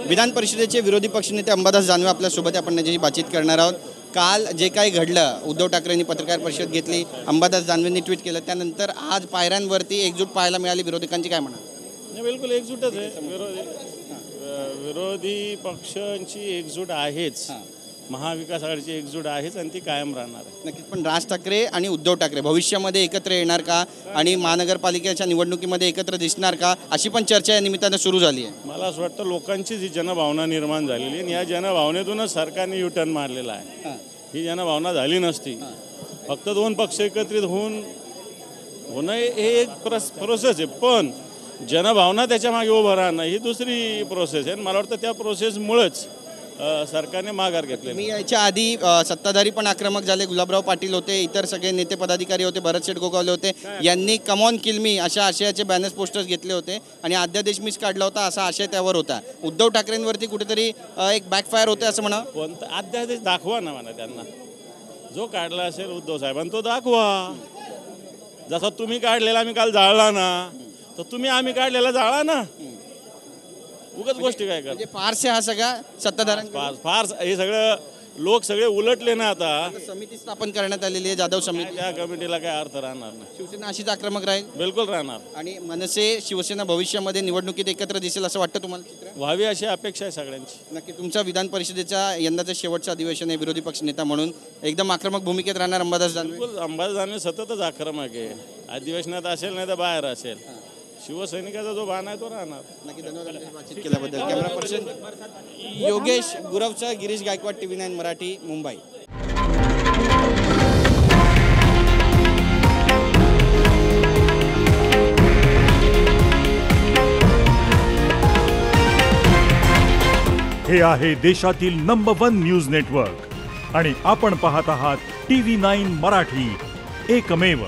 विधान परिषदेचे विरोधी पक्षनेते अंबादास दानवे आपल्यासोबत आहे. आपण त्याची बातचीत करणार आहोत. काल जे काही घडलं, उद्धव ठाकरेंनी पत्रकार परिषद घेतली, अंबादास दानवेंनी ट्विट केलं, त्यानंतर आज पायऱ्यांवरती एकजूट पाहायला मिळाली. विरोधकांची काय म्हणा? बिलकुल एकजूटच आहे. विरोधी पक्षांची एकजूट आहेच, महाविकास आघाडीची एकजूट आहेच आणि ती कायम राहणार आहे. नक्कीच. पण राज ठाकरे आणि उद्धव ठाकरे भविष्यामध्ये एकत्र येणार का आणि महानगरपालिकेच्या निवडणुकीमध्ये एकत्र दिसणार का, अशी पण चर्चा या निमित्तानं सुरू झाली आहे. मला असं वाटतं लोकांची जी जनभावना निर्माण झालेली आहे, या जनभावनेतूनच सरकारने युटर्न मारलेला आहे. ही जनभावना झाली नसती. फक्त दोन पक्ष एकत्रित होणं हे एक प्रोसेस आहे, पण जनभावना त्याच्या मागे उभं राहणं ही दुसरी प्रोसेस आहे. मला वाटतं त्या प्रोसेसमुळेच सरकारने माघार घेतली. मी याच्या आधी सत्ताधारी पण आक्रमक झाले. गुलाबराव पाटील होते, इतर सगळे नेते पदाधिकारी होते, भरतशेठ गोगावले होते. यांनी कम ऑन किल मी अशा आशयाचे बॅनर्स पोस्टर्स घेतले होते आणि अध्यादेश मिस काढला होता असा आशय त्यावर होता. उद्धव ठाकरेंवरती कुठेतरी एक बॅकफायर होते असं म्हणा. कोणता अध्यादेश दाखवा ना म्हणा त्यांना. जो काढला असेल उद्धव साहेबांनी तो दाखवा. जसा तुम्ही काढलेला आम्ही काल जाळला ना, तर तुम्ही आम्ही काढलेला जाळा ना. उगाच गोष्टी काय म्हणजे फारसे हा सगळा सत्ताधाऱ्यांचा फार हे सगळं लोक सगळे उलटले ना. आता समिती स्थापन करण्यात आलेली आहे, जाधव समिती. त्या कमिटीला काय अर्थ राहणार नाही. शिवसेना अशीच आक्रमक राहील. बिलकुल राहणार. आणि मनसे शिवसेना भविष्यामध्ये निवडणुकीत एकत्र दिसेल असं वाटतं तुम्हाला? चित्र व्हावी अशी अपेक्षा आहे सगळ्यांची. नक्की. तुमच्या विधान परिषदेचा यंदाचं शेवटचं अधिवेशन आहे. विरोधी पक्ष नेता म्हणून एकदम आक्रमक भूमिकेत राहणार अंबादास दानवे. बिलकुल. अंबादास दानवे सततच आक्रमक आहे. अधिवेशनात असेल नाही तर बाहेर असेल. शिवसैनिकाचा जो बाण आहे तो राहणार. नक्की. धन्यवाद बातचीत केल्याबद्दल. कॅमेरा पर्सन योगेश गुरवचा, गिरीश गायकवाड, TV9 मराठी, मुंबई. हे आहे देशातील नंबर 1 न्यूज नेटवर्क आणि आपण पाहत आहात TV9 मराठी, एकमेव.